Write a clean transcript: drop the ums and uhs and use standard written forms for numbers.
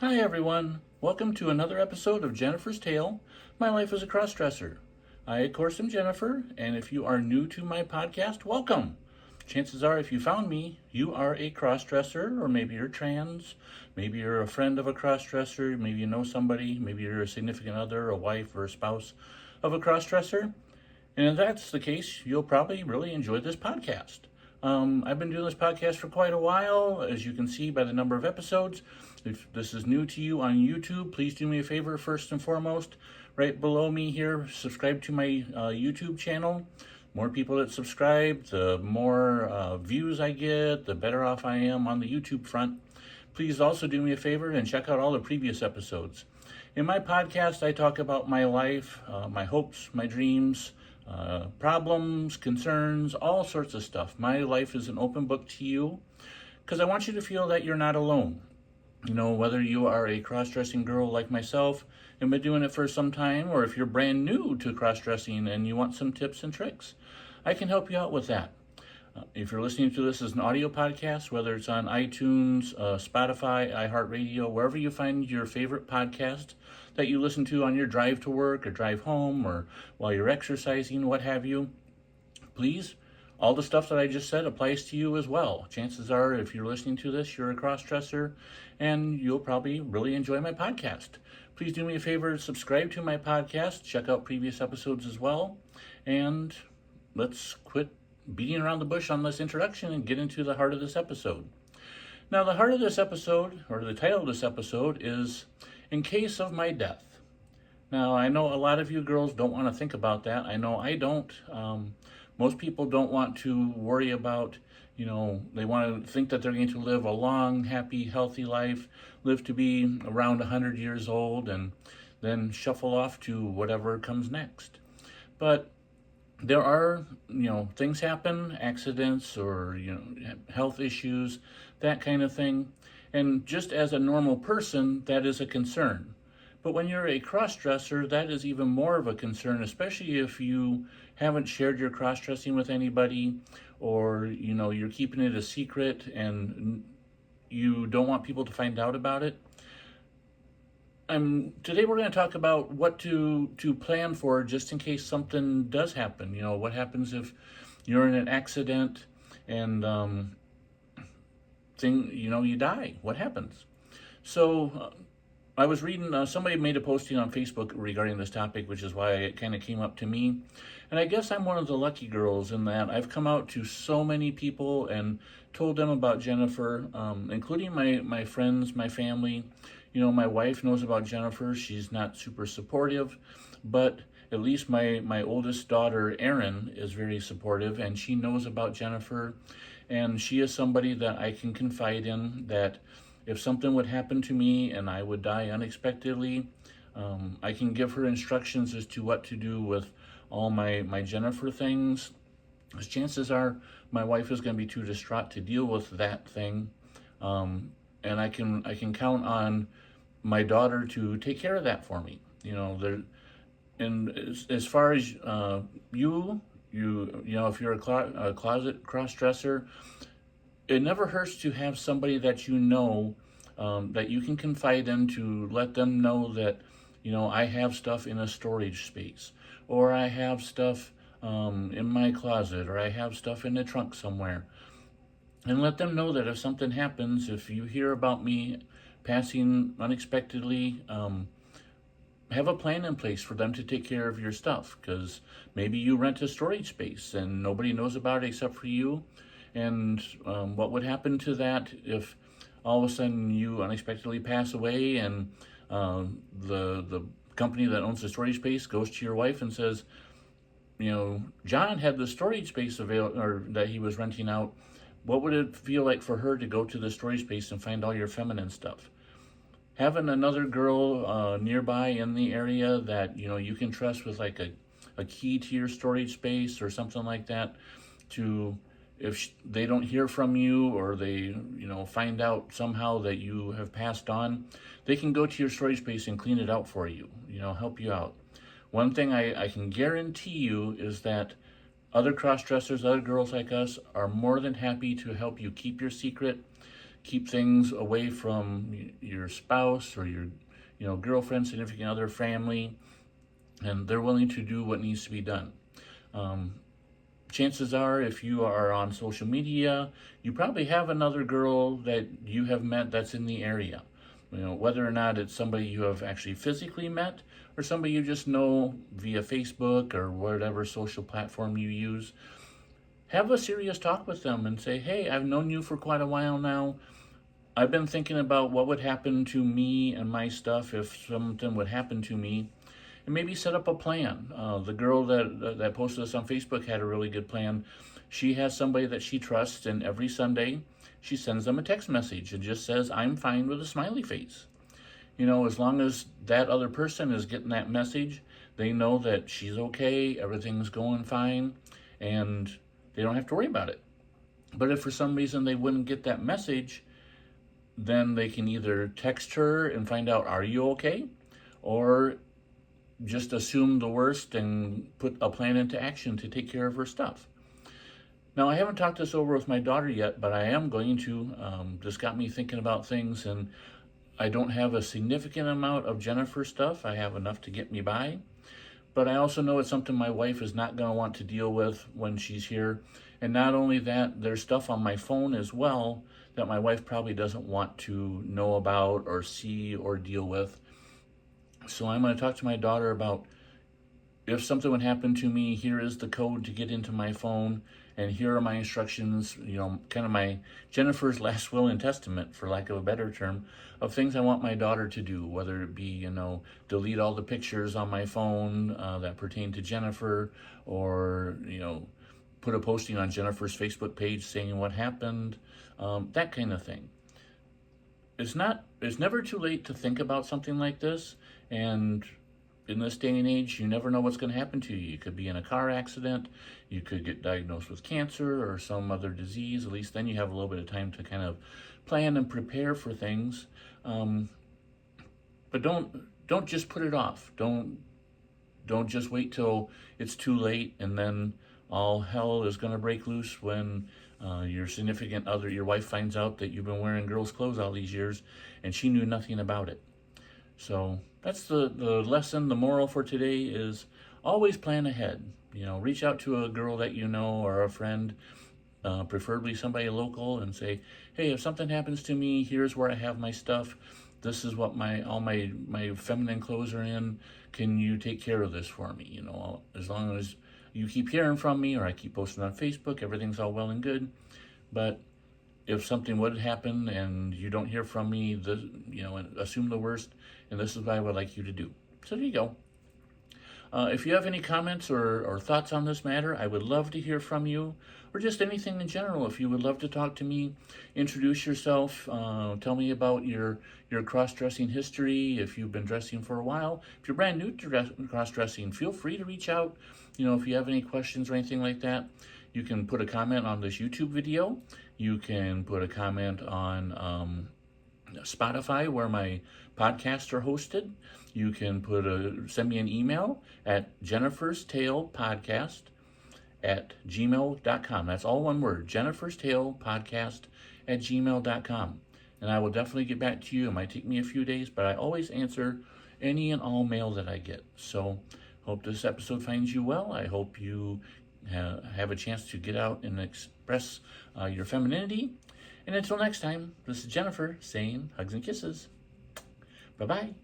Hi everyone, welcome to another episode of Jennifer's Tale, My Life as a Crossdresser. I, of course, am Jennifer, and if you are new to my podcast, welcome. Chances are, if you found me, you are a crossdresser, or maybe you're trans, maybe you're a friend of a crossdresser, maybe you know somebody, maybe you're a significant other, a wife, or a spouse of a crossdresser. And if that's the case, you'll probably really enjoy this podcast. I've been doing this podcast for quite a while, as you can see by the number of episodes. If this is new to you on YouTube, please do me a favor first and foremost. Right below me here, subscribe to my YouTube channel. More people that subscribe, the more views I get, the better off I am on the YouTube front. Please also do me a favor and check out all the previous episodes. In my podcast, I talk about my life, my hopes, my dreams, problems, concerns, all sorts of stuff. My life is an open book to you because I want you to feel that you're not alone. You know, whether you are a cross-dressing girl like myself and been doing it for some time, or if you're brand new to cross-dressing and you want some tips and tricks, I can help you out with that. If you're listening to this as an audio podcast, whether it's on iTunes, Spotify, iHeartRadio, wherever you find your favorite podcast that you listen to on your drive to work or drive home or while you're exercising, what have you, please, all the stuff that I just said applies to you as well. Chances are, if you're listening to this, you're a cross-dresser, and you'll probably really enjoy my podcast. Please do me a favor, subscribe to my podcast, check out previous episodes as well, and let's quit beating around the bush on this introduction and get into the heart of this episode. Now, the heart of this episode, or the title of this episode, is In Case of My Death. Now, I know a lot of you girls don't want to think about that. I know I don't. Most people don't want to worry about, they want to think that they're going to live a long, happy, healthy life, live to be around 100 years old, and then shuffle off to whatever comes next. But there are, things happen, accidents or, health issues, that kind of thing. And just as a normal person, that is a concern. But when you're a cross-dresser, that is even more of a concern, especially if you haven't shared your cross-dressing with anybody, or, you're keeping it a secret and you don't want people to find out about it. Today we're going to talk about what to plan for just in case something does happen. What happens if you're in an accident and you die? What happens? So I was reading, somebody made a posting on Facebook regarding this topic, which is why it kind of came up to me. And I guess I'm one of the lucky girls in that I've come out to so many people and told them about Jennifer, including my friends, my family. My wife knows about Jennifer. She's not super supportive, but at least my oldest daughter, Erin, is very supportive, and she knows about Jennifer. And she is somebody that I can confide in, that if something would happen to me and I would die unexpectedly, I can give her instructions as to what to do with all my Jennifer things. As chances are, my wife is going to be too distraught to deal with that thing. And I can count on my daughter to take care of that for me. And as far as if you're a closet cross-dresser, it never hurts to have somebody that that you can confide in, to let them know that, I have stuff in a storage space, or I have stuff in my closet, or I have stuff in the trunk somewhere. And let them know that if something happens, if you hear about me passing unexpectedly, have a plan in place for them to take care of your stuff, because maybe you rent a storage space and nobody knows about it except for you. And what would happen to that if all of a sudden you unexpectedly pass away and the company that owns the storage space goes to your wife and says, John had the storage space available, or that he was renting out. What would it feel like for her to go to the storage space and find all your feminine stuff? Having another girl nearby in the area that you can trust with like a key to your storage space or something like that, to if they don't hear from you, or they find out somehow that you have passed on, they can go to your storage space and clean it out for you, help you out. One thing I can guarantee you is that other cross-dressers, other girls like us, are more than happy to help you keep your secret, keep things away from your spouse or your girlfriend, significant other, family, and they're willing to do what needs to be done. Chances are, if you are on social media, you probably have another girl that you have met that's in the area. Whether or not it's somebody you have actually physically met or somebody you just know via Facebook or whatever social platform you use, have a serious talk with them and say, hey, I've known you for quite a while now. I've been thinking about what would happen to me and my stuff if something would happen to me. And maybe set up a plan. The girl that posted this on Facebook had a really good plan. She has somebody that she trusts, and every Sunday she sends them a text message and just says, I'm fine, with a smiley face. As long as that other person is getting that message, they know that she's okay, everything's going fine, and they don't have to worry about it. But if for some reason they wouldn't get that message, then they can either text her and find out, are you okay? Or just assume the worst and put a plan into action to take care of her stuff. Now, I haven't talked this over with my daughter yet, but I am going to. This got me thinking about things, and I don't have a significant amount of Jennifer stuff. I have enough to get me by. But I also know it's something my wife is not going to want to deal with when she's here. And not only that, there's stuff on my phone as well that my wife probably doesn't want to know about or see or deal with. So I'm going to talk to my daughter about, if something would happen to me, here is the code to get into my phone, and here are my instructions, kind of my Jennifer's last will and testament, for lack of a better term, of things I want my daughter to do, whether it be, delete all the pictures on my phone that pertain to Jennifer, or, put a posting on Jennifer's Facebook page saying what happened, that kind of thing. It's never too late to think about something like this, and in this day and age, you never know what's going to happen to you. You could be in a car accident, you could get diagnosed with cancer or some other disease. At least then you have a little bit of time to kind of plan and prepare for things. But don't just put it off. Don't just wait till it's too late and then all hell is going to break loose when your significant other, your wife, finds out that you've been wearing girls' clothes all these years and she knew nothing about it. So that's the lesson. The moral for today is always plan ahead. Reach out to a girl that you know or a friend, preferably somebody local, and say, hey, if something happens to me, here's where I have my stuff. This is what all my feminine clothes are in. Can you take care of this for me? As long as you keep hearing from me or I keep posting on Facebook, everything's all well and good. But if something would happen and you don't hear from me, assume the worst, and this is what I would like you to do. So there you go. If you have any comments or thoughts on this matter, I would love to hear from you, or just anything in general. If you would love to talk to me, introduce yourself, tell me about your cross-dressing history, if you've been dressing for a while. If you're brand new to cross-dressing, feel free to reach out. If you have any questions or anything like that, you can put a comment on this YouTube video. You can put a comment on Spotify, where my podcasts are hosted. You can send me an email at jenniferstalePodcast@gmail.com. That's all one word, jenniferstalePodcast@gmail.com. And I will definitely get back to you. It might take me a few days, but I always answer any and all mail that I get. So hope this episode finds you well. I hope you have a chance to get out and express your femininity. And until next time, this is Jennifer saying hugs and kisses. Bye-bye.